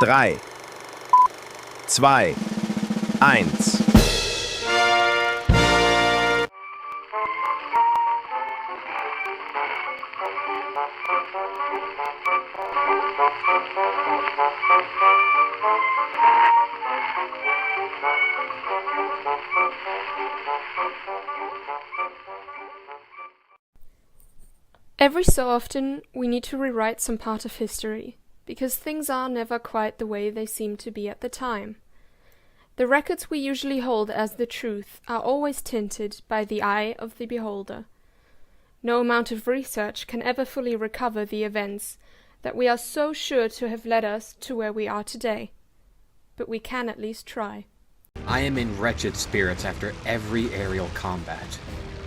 3, 2, 1. Every so often we need to rewrite some part of history, because things are never quite the way they seem to be at the time. The records we usually hold as the truth are always tinted by the eye of the beholder. No amount of research can ever fully recover the events that we are so sure to have led us to where we are today. But we can at least try. I am in wretched spirits after every aerial combat,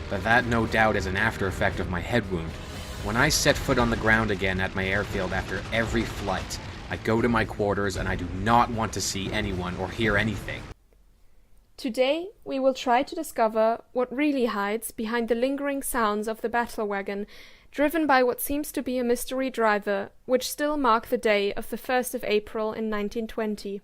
but that no doubt is an after effect of my head wound. When I set foot on the ground again at my airfield after every flight, I go to my quarters and I do not want to see anyone or hear anything. Today we will try to discover what really hides behind the lingering sounds of the battle wagon, driven by what seems to be a mystery driver, which still mark the day of the 1st of April in 1920.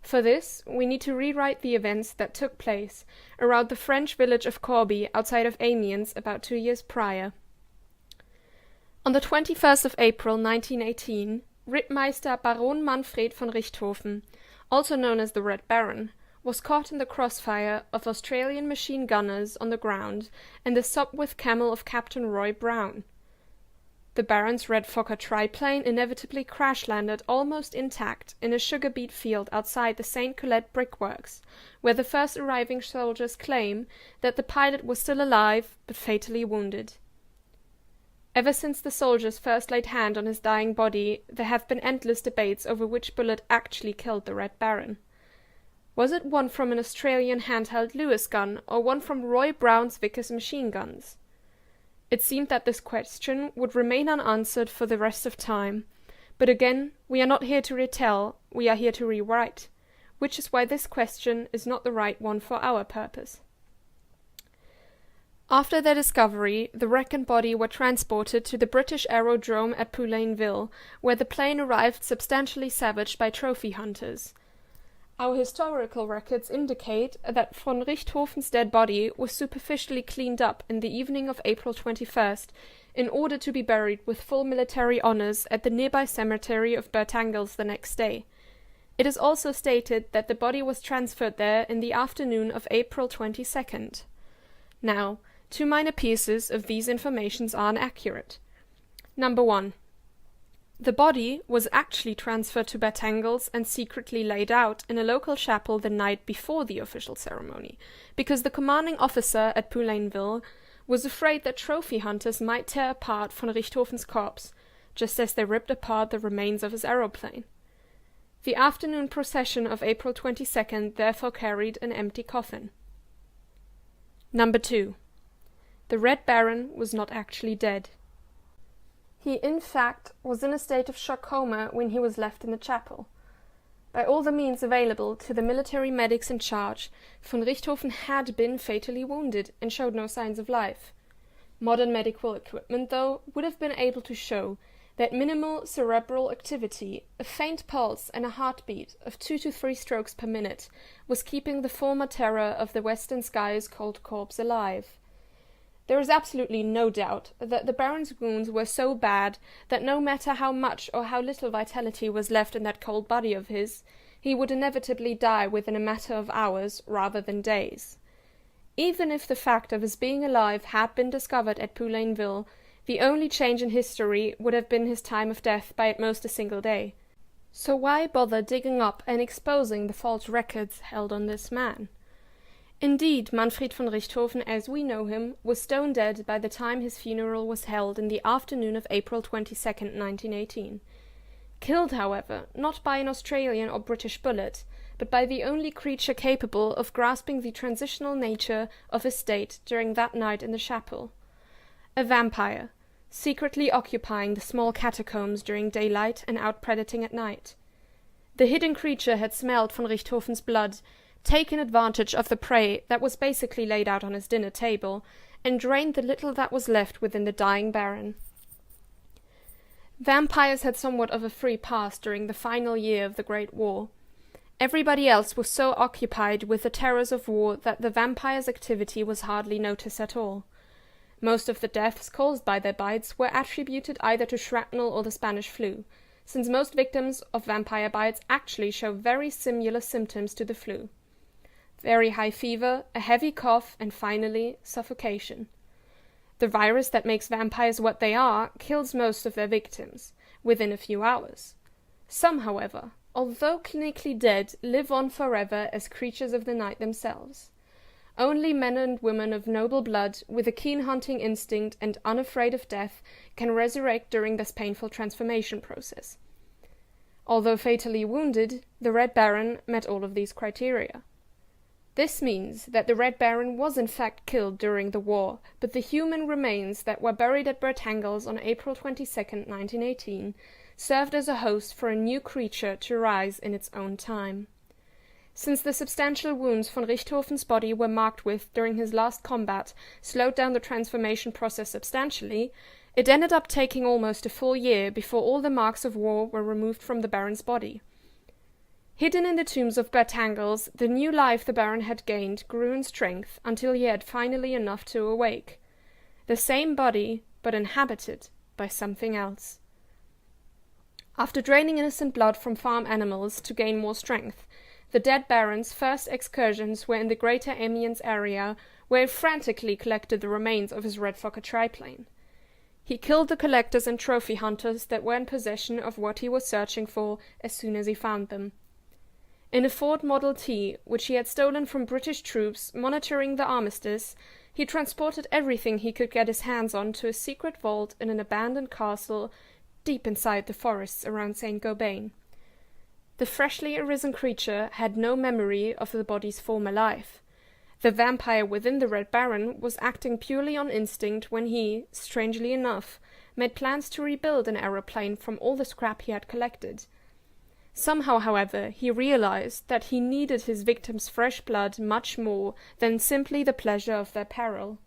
For this, we need to rewrite the events that took place around the French village of Corby outside of Amiens about 2 years prior. On the 21st of April 1918, Rittmeister Baron Manfred von Richthofen, also known as the Red Baron, was caught in the crossfire of Australian machine gunners on the ground and the Sopwith Camel of Captain Roy Brown. The Baron's Red Fokker triplane inevitably crash-landed almost intact in a sugar beet field outside the St. Colette brickworks, where the first arriving soldiers claim that the pilot was still alive but fatally wounded. Ever since the soldiers first laid hand on his dying body, there have been endless debates over which bullet actually killed the Red Baron. Was it one from an Australian handheld Lewis gun, or one from Roy Brown's Vickers machine guns? It seemed that this question would remain unanswered for the rest of time, but again, we are not here to retell, we are here to rewrite, which is why this question is not the right one for our purpose. After their discovery, the wreck and body were transported to the British aerodrome at Poulainville, where the plane arrived substantially savaged by trophy hunters. Our historical records indicate that von Richthofen's dead body was superficially cleaned up in the evening of April 21st in order to be buried with full military honors at the nearby cemetery of Bertangles the next day. It is also stated that the body was transferred there in the afternoon of April 22nd. Now, 2 minor pieces of these informations are inaccurate. Number 1. The body was actually transferred to Bertangles and secretly laid out in a local chapel the night before the official ceremony, because the commanding officer at Poulainville was afraid that trophy hunters might tear apart von Richthofen's corpse, just as they ripped apart the remains of his aeroplane. The afternoon procession of April 22nd therefore carried an empty coffin. Number 2. The Red Baron was not actually dead. He, in fact, was in a state of shock coma when he was left in the chapel. By all the means available to the military medics in charge, von Richthofen had been fatally wounded and showed no signs of life. Modern medical equipment, though, would have been able to show that minimal cerebral activity, a faint pulse and a heartbeat of 2 to 3 strokes per minute was keeping the former terror of the western skies cold corpse alive. There is absolutely no doubt that the Baron's wounds were so bad that no matter how much or how little vitality was left in that cold body of his, he would inevitably die within a matter of hours rather than days. Even if the fact of his being alive had been discovered at Poulainville, the only change in history would have been his time of death by at most a single day. So why bother digging up and exposing the false records held on this man? Indeed, Manfred von Richthofen, as we know him, was stone dead by the time his funeral was held in the afternoon of April 22nd, 1918. Killed, however, not by an Australian or British bullet, but by the only creature capable of grasping the transitional nature of his state during that night in the chapel. A vampire, secretly occupying the small catacombs during daylight and out predating at night. The hidden creature had smelled von Richthofen's blood, taken advantage of the prey that was basically laid out on his dinner table, and drained the little that was left within the dying Baron. Vampires had somewhat of a free pass during the final year of the Great War. Everybody else was so occupied with the terrors of war that the vampires' activity was hardly noticed at all. Most of the deaths caused by their bites were attributed either to shrapnel or the Spanish flu, since most victims of vampire bites actually show very similar symptoms to the flu. Very high fever, a heavy cough, and finally, suffocation. The virus that makes vampires what they are kills most of their victims, within a few hours. Some, however, although clinically dead, live on forever as creatures of the night themselves. Only men and women of noble blood, with a keen hunting instinct and unafraid of death, can resurrect during this painful transformation process. Although fatally wounded, the Red Baron met all of these criteria. This means that the Red Baron was in fact killed during the war, but the human remains that were buried at Bertangles on April 22nd, 1918, served as a host for a new creature to rise in its own time. Since the substantial wounds von Richthofen's body were marked with during his last combat slowed down the transformation process substantially, it ended up taking almost a full year before all the marks of war were removed from the Baron's body. Hidden in the tombs of Bertangles, the new life the Baron had gained grew in strength until he had finally enough to awake. The same body, but inhabited by something else. After draining innocent blood from farm animals to gain more strength, the dead Baron's first excursions were in the greater Amiens area, where he frantically collected the remains of his Red Fokker triplane. He killed the collectors and trophy hunters that were in possession of what he was searching for as soon as he found them. In a Ford Model T, which he had stolen from British troops monitoring the armistice, he transported everything he could get his hands on to a secret vault in an abandoned castle deep inside the forests around Saint-Gobain. The freshly arisen creature had no memory of the body's former life. The vampire within the Red Baron was acting purely on instinct when he, strangely enough, made plans to rebuild an aeroplane from all the scrap he had collected. Somehow, however, he realized that he needed his victims' fresh blood much more than simply the pleasure of their peril.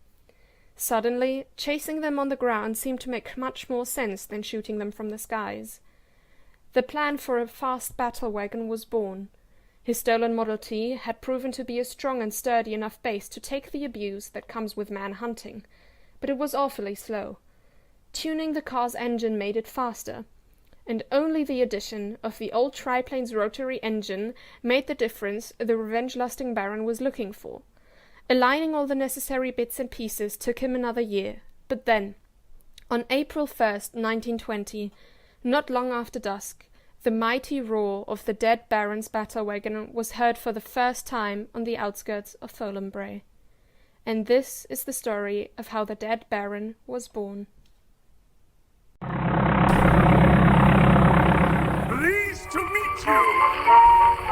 Suddenly, chasing them on the ground seemed to make much more sense than shooting them from the skies. The plan for a fast battle wagon was born. His stolen Model T had proven to be a strong and sturdy enough base to take the abuse that comes with man-hunting, but it was awfully slow. Tuning the car's engine made it faster, and only the addition of the old triplane's rotary engine made the difference the revenge-lusting Baron was looking for. Aligning all the necessary bits and pieces took him another year, but then, on April 1st, 1920, not long after dusk, the mighty roar of the dead Baron's battle wagon was heard for the first time on the outskirts of Foulambray. And this is the story of how the dead Baron was born. Pleased to meet you.